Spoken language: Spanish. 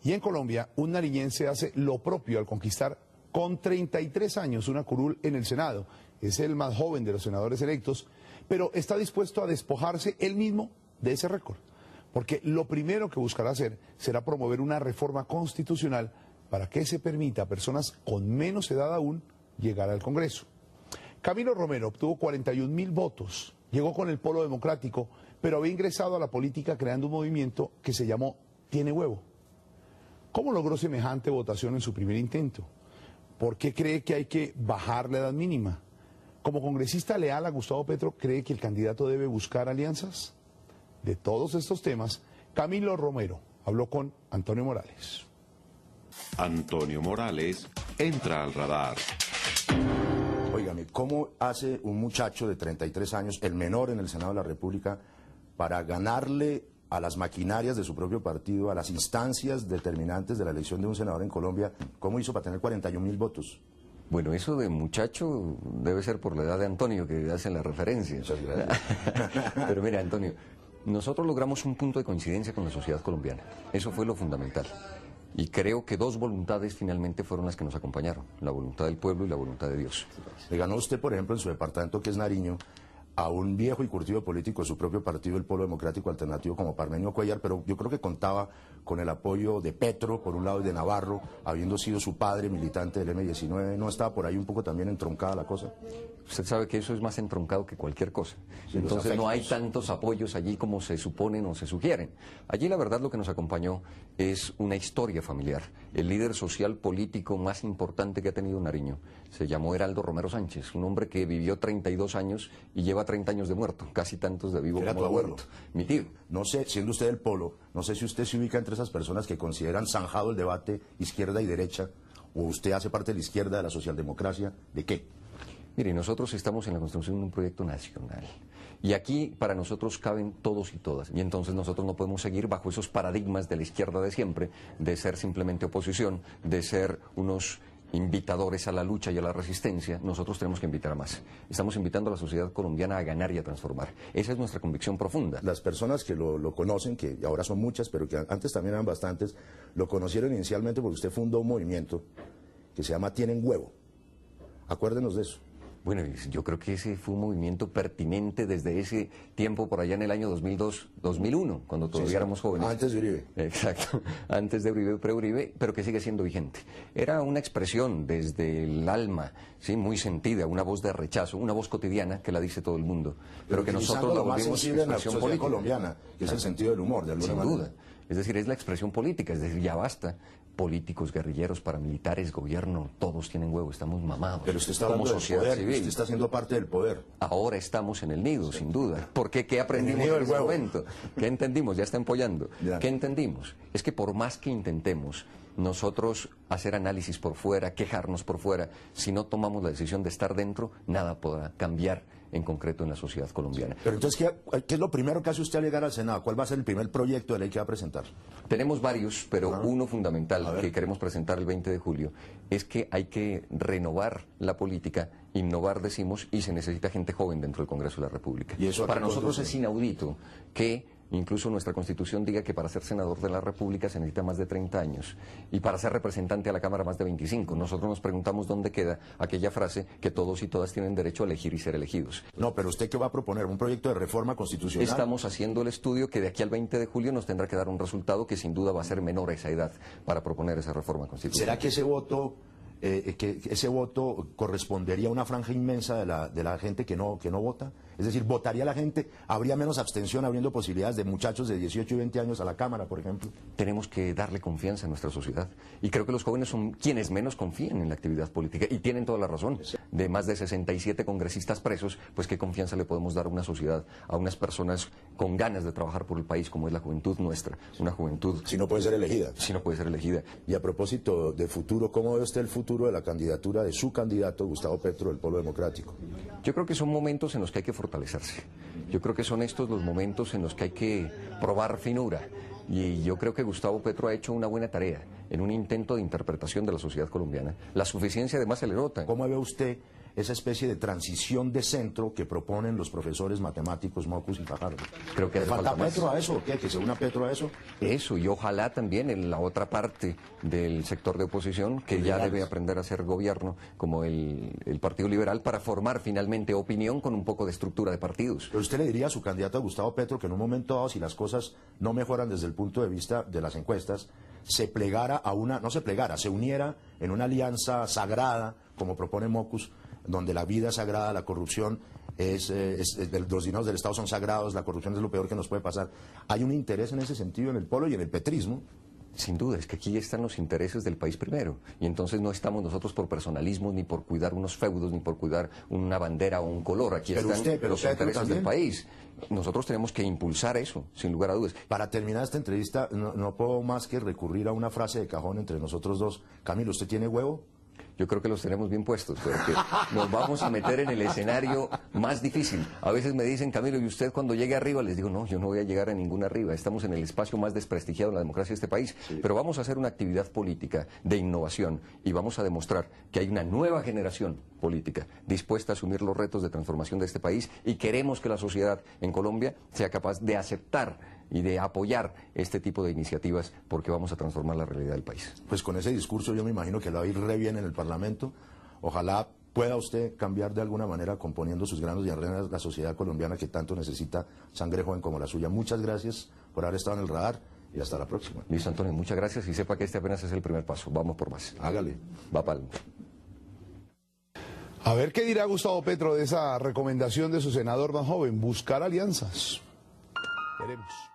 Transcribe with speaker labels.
Speaker 1: Y en Colombia, un nariñense hace lo propio al conquistar con 33 años una curul en el Senado. Es el más joven de los senadores electos, pero está dispuesto a despojarse él mismo de ese récord. Porque lo primero que buscará hacer será promover una reforma constitucional para que se permita a personas con menos edad aún llegar al Congreso. Camilo Romero obtuvo 41.000 votos, llegó con el Polo Democrático, pero había ingresado a la política creando un movimiento que se llamó Tiene Huevo. ¿Cómo logró semejante votación en su primer intento? ¿Por qué cree que hay que bajar la edad mínima? Como congresista leal a Gustavo Petro, ¿cree que el candidato debe buscar alianzas? De todos estos temas, Camilo Romero habló con Antonio Morales.
Speaker 2: Antonio Morales entra al radar.
Speaker 3: Óigame, ¿cómo hace un muchacho de 33 años, el menor en el Senado de la República, para ganarle a las maquinarias de su propio partido, a las instancias determinantes de la elección de un senador en Colombia? ¿Cómo hizo para tener 41.000 votos?
Speaker 4: Bueno, eso de muchacho debe ser por la edad de Antonio, que hacen la referencia.
Speaker 3: Muchas gracias.
Speaker 4: Pero mira, Antonio, nosotros logramos un punto de coincidencia con la sociedad colombiana. Eso fue lo fundamental. Y creo que dos voluntades finalmente fueron las que nos acompañaron, la voluntad del pueblo y la voluntad de Dios.
Speaker 3: Le ganó usted, por ejemplo, en su departamento, que es Nariño, a un viejo y curtido político de su propio partido, el Polo Democrático Alternativo, como Parmenio Cuellar, pero yo creo que contaba con el apoyo de Petro, por un lado, y de Navarro, habiendo sido su padre militante del M-19. ¿No estaba por ahí un poco también entroncada la cosa?
Speaker 4: Usted sabe que eso es más entroncado que cualquier cosa.
Speaker 3: Sí,
Speaker 4: entonces no hay tantos apoyos allí como se suponen o se sugieren. Allí la verdad lo que nos acompañó es una historia familiar. El líder social político más importante que ha tenido Nariño se llamó Heraldo Romero Sánchez, un hombre que vivió 32 años y lleva 30 años de muerto, casi tantos de vivo
Speaker 3: Era
Speaker 4: como
Speaker 3: tu
Speaker 4: de
Speaker 3: abuelo.
Speaker 4: muerto. Mi tío.
Speaker 3: No sé, siendo usted del Polo, no sé si usted se ubica entre esas personas que consideran zanjado el debate izquierda y derecha, o usted hace parte de la izquierda, de la socialdemocracia, ¿de qué?
Speaker 4: Mire, nosotros estamos en la construcción de un proyecto nacional. Y aquí para nosotros caben todos y todas. Y entonces nosotros no podemos seguir bajo esos paradigmas de la izquierda de siempre, de ser simplemente oposición, de ser unos invitadores a la lucha y a la resistencia. Nosotros tenemos que invitar a más. Estamos invitando a la sociedad colombiana a ganar y a transformar. Esa es nuestra convicción profunda.
Speaker 3: Las personas que lo conocen, que ahora son muchas, pero que antes también eran bastantes, lo conocieron inicialmente porque usted fundó un movimiento que se llama Tienen Huevo. Acuérdenos de eso.
Speaker 4: Bueno, yo creo que ese fue un movimiento pertinente desde ese tiempo, por allá en el año 2002, 2001, cuando todavía éramos jóvenes.
Speaker 3: Antes de Uribe.
Speaker 4: Exacto, antes de Uribe, pre-Uribe, pero que sigue siendo vigente. Era una expresión desde el alma, ¿sí? Muy sentida, una voz de rechazo, una voz cotidiana que la dice todo el mundo, pero que nosotros la
Speaker 3: lo más
Speaker 4: volvimos
Speaker 3: sensible en la
Speaker 4: expresión
Speaker 3: sociedad
Speaker 4: política.
Speaker 3: colombiana, que es el sentido del humor, de alguna
Speaker 4: Sin
Speaker 3: manera.
Speaker 4: duda. Es decir, es la expresión política, es decir, ya basta. Políticos, guerrilleros, paramilitares, gobierno, todos tienen huevo, estamos mamados.
Speaker 3: Pero usted está
Speaker 4: como
Speaker 3: hablando del
Speaker 4: sociedad
Speaker 3: poder,
Speaker 4: civil.
Speaker 3: usted está siendo parte del poder.
Speaker 4: Ahora estamos en el nido, sin duda. ¿Por qué? ¿Qué aprendimos
Speaker 3: nido
Speaker 4: en
Speaker 3: del
Speaker 4: ese
Speaker 3: huevo.
Speaker 4: momento? ¿Qué entendimos? Ya está empollando.
Speaker 3: Ya.
Speaker 4: ¿Qué entendimos? Es que por más que intentemos nosotros hacer análisis por fuera, quejarnos por fuera, si no tomamos la decisión de estar dentro, nada podrá cambiar en concreto en la sociedad colombiana.
Speaker 3: Pero entonces, ¿qué es lo primero que hace usted al llegar al Senado? ¿Cuál va a ser el primer proyecto de ley que va a presentar?
Speaker 4: Tenemos varios, pero uno
Speaker 3: A
Speaker 4: fundamental
Speaker 3: ver.
Speaker 4: que queremos presentar el 20 de julio es que hay que renovar la política, innovar, decimos, y se necesita gente joven dentro del Congreso de la República.
Speaker 3: ¿Y eso a qué
Speaker 4: para nosotros
Speaker 3: conduce?
Speaker 4: es inaudito que incluso nuestra Constitución diga que para ser senador de la República se necesita más de 30 años y para ser representante a la Cámara más de 25. Nosotros nos preguntamos dónde queda aquella frase que todos y todas tienen derecho a elegir y ser elegidos.
Speaker 3: No, pero ¿usted qué va a proponer? ¿Un proyecto de reforma constitucional?
Speaker 4: Estamos haciendo el estudio que de aquí al 20 de julio nos tendrá que dar un resultado que sin duda va a ser menor a esa edad para proponer esa reforma constitucional.
Speaker 3: ¿Será que ese voto correspondería a una franja inmensa de la gente que no vota? Es decir, ¿votaría la gente? ¿Habría menos abstención abriendo posibilidades de muchachos de 18 y 20 años a la Cámara, por ejemplo?
Speaker 4: Tenemos que darle confianza a nuestra sociedad. Y creo que los jóvenes son quienes menos confían en la actividad política. Y tienen toda la razón. De más de 67 congresistas presos, pues qué confianza le podemos dar a una sociedad, a unas personas con ganas de trabajar por el país, como es la juventud nuestra. Una juventud...
Speaker 3: Si no puede ser elegida.
Speaker 4: Si no puede ser elegida.
Speaker 3: Y a propósito de futuro, ¿cómo ve usted el futuro de la candidatura de su candidato, Gustavo Petro, del Polo Democrático?
Speaker 4: Yo creo que son momentos en los que hay que fortalecerse. Yo creo que son estos los momentos en los que hay que probar finura. Y yo creo que Gustavo Petro ha hecho una buena tarea en un intento de interpretación de la sociedad colombiana. La suficiencia además se le nota.
Speaker 3: ¿Cómo ve usted esa especie de transición de centro que proponen los profesores matemáticos Mockus y Fajardo.
Speaker 4: Creo que
Speaker 3: ¿Le
Speaker 4: hace
Speaker 3: falta
Speaker 4: falta más.
Speaker 3: Petro a eso? ¿Qué? ¿Que se una Petro a eso?
Speaker 4: Eso, y ojalá también en la otra parte del sector de oposición, que ya
Speaker 3: Liberales.
Speaker 4: debe aprender a hacer gobierno, como el Partido Liberal, para formar finalmente opinión con un poco de estructura de partidos.
Speaker 3: Pero usted le diría a su candidato a Gustavo Petro que en un momento dado, si las cosas no mejoran desde el punto de vista de las encuestas, se plegara a una, no se plegara, se uniera en una alianza sagrada, como propone Mockus, donde la vida es sagrada, la corrupción los dineros del Estado son sagrados, la corrupción es lo peor que nos puede pasar. ¿Hay un interés en ese sentido en el polo y en el petrismo?
Speaker 4: Sin duda, es que aquí están los intereses del país primero. Y entonces no estamos nosotros por personalismo, ni por cuidar unos feudos, ni por cuidar una bandera o un color. Aquí
Speaker 3: Pero
Speaker 4: están los
Speaker 3: Petro
Speaker 4: intereses
Speaker 3: también.
Speaker 4: del país. Nosotros tenemos que impulsar eso, sin lugar a dudas.
Speaker 3: Para terminar esta entrevista, no puedo más que recurrir a una frase de cajón entre nosotros dos. Camilo, ¿usted tiene huevo?
Speaker 4: Yo creo que los tenemos bien puestos, porque nos vamos a meter en el escenario más difícil. A veces me dicen, Camilo, ¿y usted cuando llegue arriba? Les digo, no, yo no voy a llegar a ningún arriba. Estamos en el espacio más desprestigiado de la democracia de este país. Sí. Pero vamos a hacer una actividad política de innovación y vamos a demostrar que hay una nueva generación política dispuesta a asumir los retos de transformación de este país y queremos que la sociedad en Colombia sea capaz de aceptar y de apoyar este tipo de iniciativas porque vamos a transformar la realidad del país.
Speaker 3: Pues con ese discurso yo me imagino que lo va a ir re bien en el Parlamento. Ojalá pueda usted cambiar de alguna manera componiendo sus granos de arena la sociedad colombiana que tanto necesita sangre joven como la suya. Muchas gracias por haber estado en el radar y hasta la próxima.
Speaker 4: Listo, Antonio, muchas gracias y sepa que este apenas es el primer paso. Vamos por más.
Speaker 3: Hágale.
Speaker 4: Va para
Speaker 1: A ver qué dirá Gustavo Petro de esa recomendación de su senador más joven, buscar alianzas. Veremos.